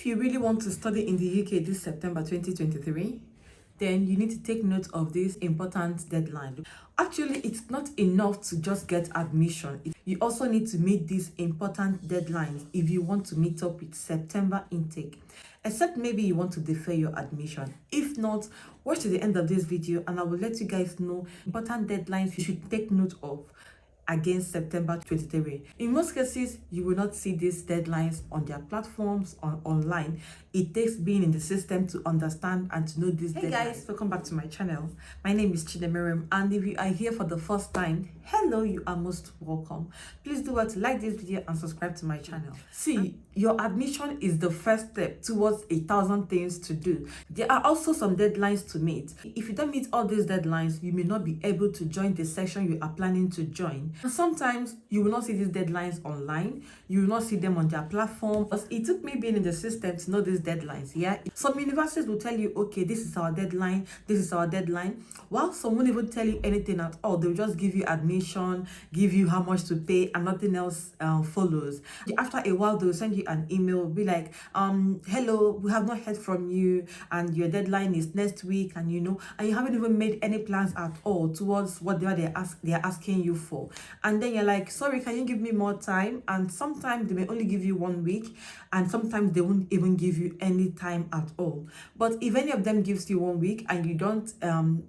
If you really want to study in the UK this September 2023, then you need to take note of this important deadline. Actually, it's not enough to just get admission. You also need to meet these important deadlines if you want to meet up with September intake. Except maybe you want to defer your admission. If not, watch to the end of this video and I will let you guys know important deadlines you should take note of against September 23. In most cases, you will not see these deadlines on their platforms or online. It takes being in the system to understand and to know these deadlines. Hey guys, welcome back to my channel. My name is Chinemerem, and if you are here for the first time, hello, you are most welcome. Please do what to like this video and subscribe to my channel. See, your admission is the first step towards 1,000 things to do. There are also some deadlines to meet. If you don't meet all these deadlines, you may not be able to join the section you are planning to join. And sometimes you will not see these deadlines online. You will not see them on their platform. But it took me being in the system to know these deadlines. Yeah, some universities will tell you, okay, this is our deadline, this is our deadline. While some won't even tell you anything at all. They'll just give you admission, give you how much to pay, and nothing else follows. After a while, they'll send you an email, be like, hello, we have not heard from you, and your deadline is next week, and you haven't even made any plans at all towards what they're asking you for. And then you're like, sorry, can you give me more time? And sometimes they may only give you 1 week, and sometimes they won't even give you any time at all. But if any of them gives you 1 week and you don't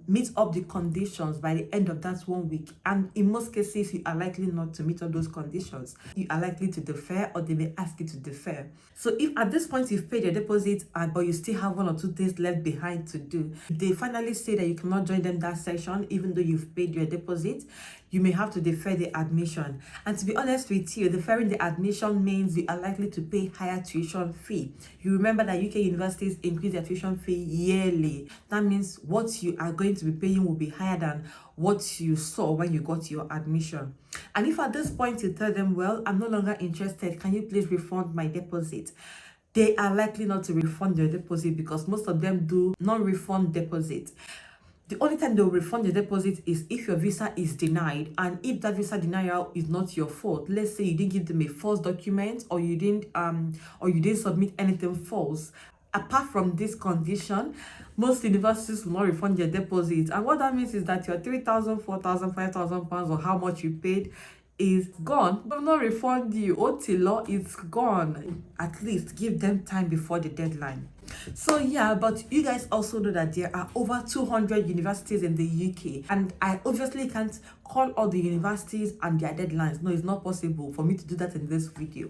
meet up the conditions by the end of that 1 week, and in most cases you are likely not to meet up those conditions, you are likely to defer, or they may ask you to defer. So if at this point you've paid your deposit but you still have 1 or 2 things left behind to do, if they finally say that you cannot join them that session even though you've paid your deposit, you may have to defer the admission. And to be honest with you, deferring the admission means you are likely to pay higher tuition fee. You remember that UK universities increase their tuition fee yearly. That means what you are going to be paying will be higher than what you saw when you got your admission. And if at this point you tell them, well, I'm no longer interested, can you please refund my deposit? They are likely not to refund your deposit because most of them do non-refund deposit. The only time they'll refund your deposit is if your visa is denied, and if that visa denial is not your fault. Let's say you didn't give them a false document, or you didn't submit anything false. Apart from this condition, most universities will not refund your deposit. And what that means is that your 3,000, 4,000, 5,000 pounds, or how much you paid, is gone. They will not refund you. Int'l is gone. At least give them time before the deadline. So yeah, but you guys also know that there are over 200 universities in the UK, and I obviously can't call all the universities and their deadlines. No, it's not possible for me to do that in this video.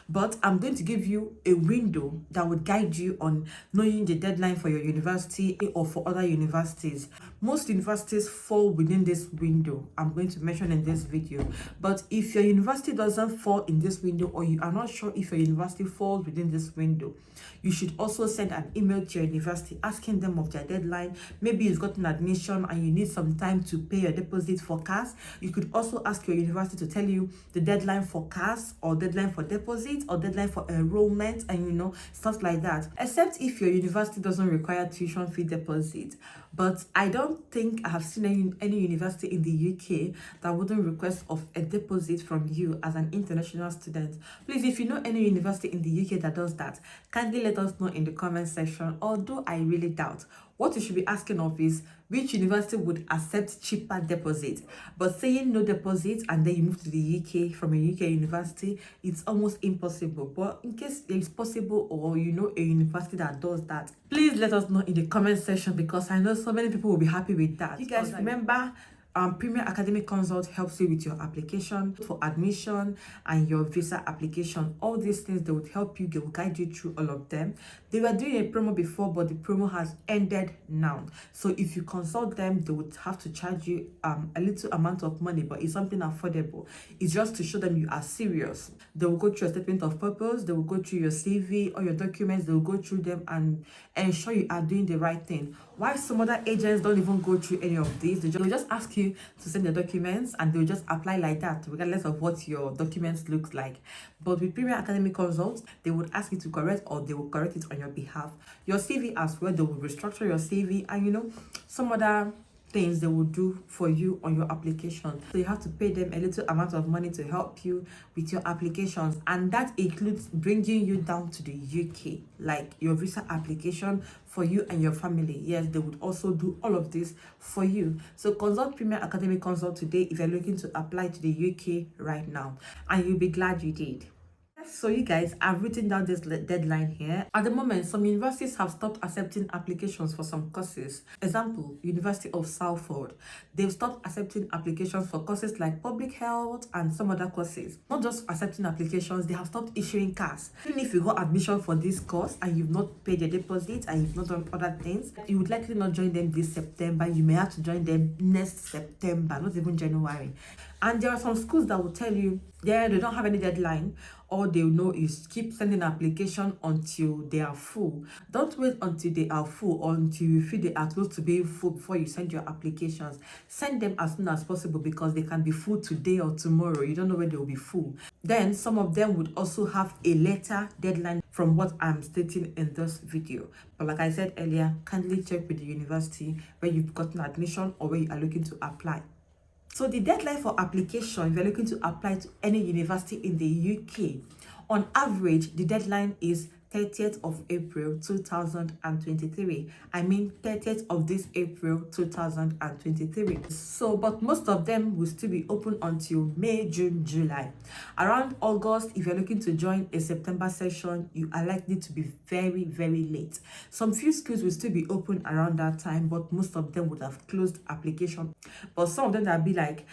But I'm going to give you a window that would guide you on knowing the deadline for your university or for other universities. Most universities fall within this window I'm going to mention in this video. But if your university doesn't fall in this window, or you are not sure if your university falls within this window, you should also send an email to your university asking them of their deadline. Maybe you've gotten admission and you need some time to pay your deposit for CAS. You could also ask your university to tell you the deadline for CAS, or deadline for deposit, or deadline for enrollment, and stuff like that. Except if your university doesn't require tuition fee deposit. But I don't think I have seen any university in the UK that wouldn't request of a deposit from you as an international student. Please, if you know any university in the UK that does that, kindly let us know in the comment section, although I really doubt. What you should be asking of is which university would accept cheaper deposit. But saying no deposit and then you move to the UK from a UK university, it's almost impossible. But in case it's possible, or you know a university that does that, please let us know in the comment section, because I know so many people will be happy with that. You guys remember, Premier Academic Consult helps you with your application for admission and your visa application. All these things, they would help you, they will guide you through all of them. They were doing a promo before, but the promo has ended now. So if you consult them, they would have to charge you a little amount of money, but it's something affordable. It's just to show them you are serious. They will go through a statement of purpose, they will go through your CV or your documents, they will go through them and ensure you are doing the right thing. Why some other agents don't even go through any of these, they'll just ask you to send your documents and they'll just apply like that, regardless of what your documents looks like. But with Premier Academic Consult, they would ask you to correct, or they will correct it on your behalf. Your CV as well, they will restructure your CV, and some other things they will do for you on your application. So you have to pay them a little amount of money to help you with your applications, and that includes bringing you down to the UK, like your visa application for you and your family. Yes, they would also do all of this for you. So consult Premier Academy Consult today if you're looking to apply to the UK right now, and you'll be glad you did. So you guys, I've written down this deadline here. At the moment, some universities have stopped accepting applications for some courses. Example, University of Salford. They've stopped accepting applications for courses like public health and some other courses. Not just accepting applications, they have stopped issuing cards. Even if you got admission for this course and you've not paid your deposit and you've not done other things, you would likely not join them this September. You may have to join them next September, not even January. And there are some schools that will tell you, yeah, they don't have any deadline. All they know is keep sending application until they are full. Don't wait until they are full or until you feel they are close to being full before you send your applications. Send them as soon as possible because they can be full today or tomorrow. You don't know when they will be full. Then some of them would also have a later deadline from what I'm stating in this video. But like I said earlier, kindly check with the university where you've gotten admission or where you are looking to apply. So the deadline for application, if you're looking to apply to any university in the UK, on average, the deadline is 30th of April 2023. I mean 30th of this April 2023. So, but most of them will still be open until May, June, July. Around August, if you're looking to join a September session, you are likely to be very, very late. Some few schools will still be open around that time, but most of them would have closed application. But some of them that be like,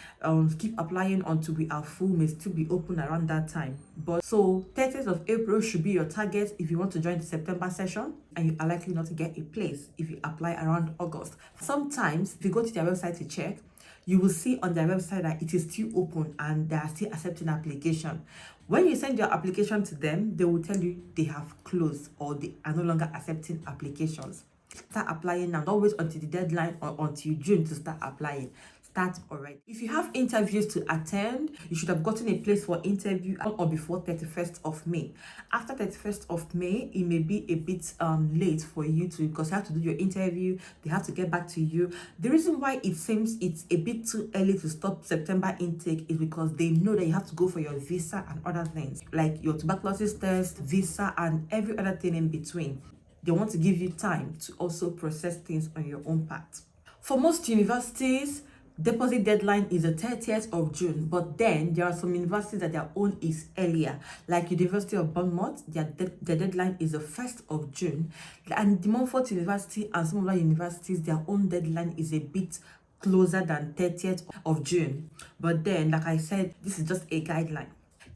keep applying until we are full may still be open around that time. But so 30th of April should be your target if you want to join the September session, and you are likely not to get a place if you apply around August. Sometimes if you go to their website to check, you will see on their website that it is still open and they are still accepting application. When you send your application to them, they will tell you they have closed or they are no longer accepting applications. Start applying now. Don't wait until the deadline or until June to start applying. Start already. If you have interviews to attend, you should have gotten a place for interview on or before 31st of May. After 31st of May, it may be a bit late for you to, because you have to do your interview, they have to get back to you. The reason why it seems it's a bit too early to stop September intake is because they know that you have to go for your visa and other things like your tuberculosis test, visa, and every other thing in between. They want to give you time to also process things on your own part. For most universities, deposit deadline is the 30th of June, but then there are some universities that their own is earlier, like University of Bournemouth. Their deadline is the 1st of June, and the Montfort University and some other universities, their own deadline is a bit closer than 30th of June. But then, like I said, this is just a guideline.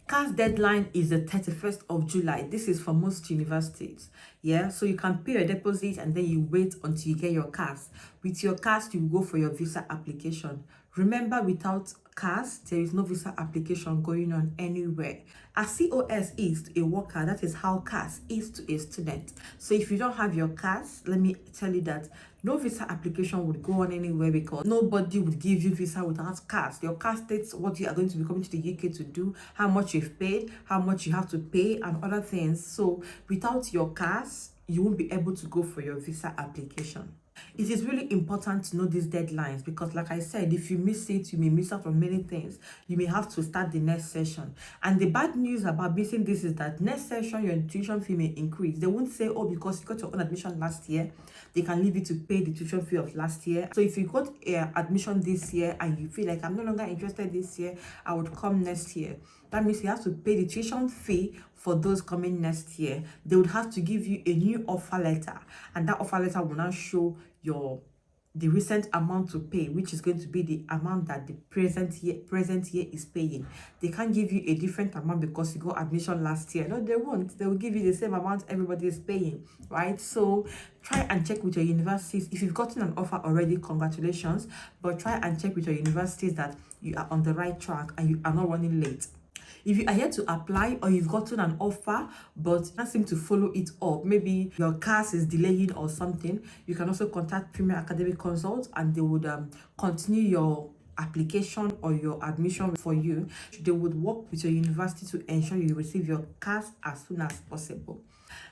CAS deadline is the 31st of July. This is for most universities. Yeah, so you can pay your deposit and then you wait until you get your CAS. With your CAS, you go for your visa application. Remember, without CAS, there is no visa application going on anywhere. As COS is to a worker, that is how CAS is to a student. So if you don't have your CAS, let me tell you that no visa application would go on anywhere because nobody would give you visa without CAS. Your CAS states what you are going to be coming to the UK to do, how much you've paid, how much you have to pay, and other things. So without your CAS, you won't be able to go for your visa application. It is really important to know these deadlines because, like I said, if you miss it, you may miss out on many things. You may have to start the next session. And the bad news about missing this is that next session, your tuition fee may increase. They won't say, oh, because you got your own admission last year, they can leave you to pay the tuition fee of last year. So if you got admission this year and you feel like I'm no longer interested this year, I would come next year. That means you have to pay the tuition fee for those coming next year. They would have to give you a new offer letter, and that offer letter will now show the recent amount to pay, which is going to be the amount that the present year is paying. They can't give you a different amount because you got admission last year. No, they won't. They will give you the same amount everybody is paying, right? So try and check with your universities. If you've gotten an offer already, congratulations, but try and check with your universities that you are on the right track and you are not running late. If you are here to apply or you've gotten an offer but you can't seem to follow it up, maybe your CAS is delaying or something, you can also contact Premier Academy Consult and they would continue your application or your admission for you. They would work with your university to ensure you receive your CAS as soon as possible.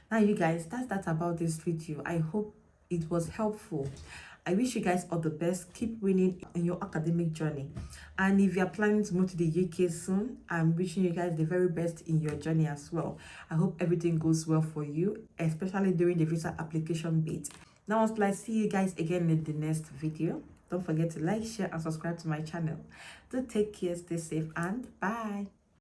Now you guys, that's that about this video. I hope it was helpful. I wish you guys all the best. Keep winning in your academic journey. And if you are planning to move to the UK soon, I'm wishing you guys the very best in your journey as well. I hope everything goes well for you, especially during the visa application bit. Now, I'll see you guys again in the next video. Don't forget to like, share, and subscribe to my channel. Do take care, stay safe, and bye.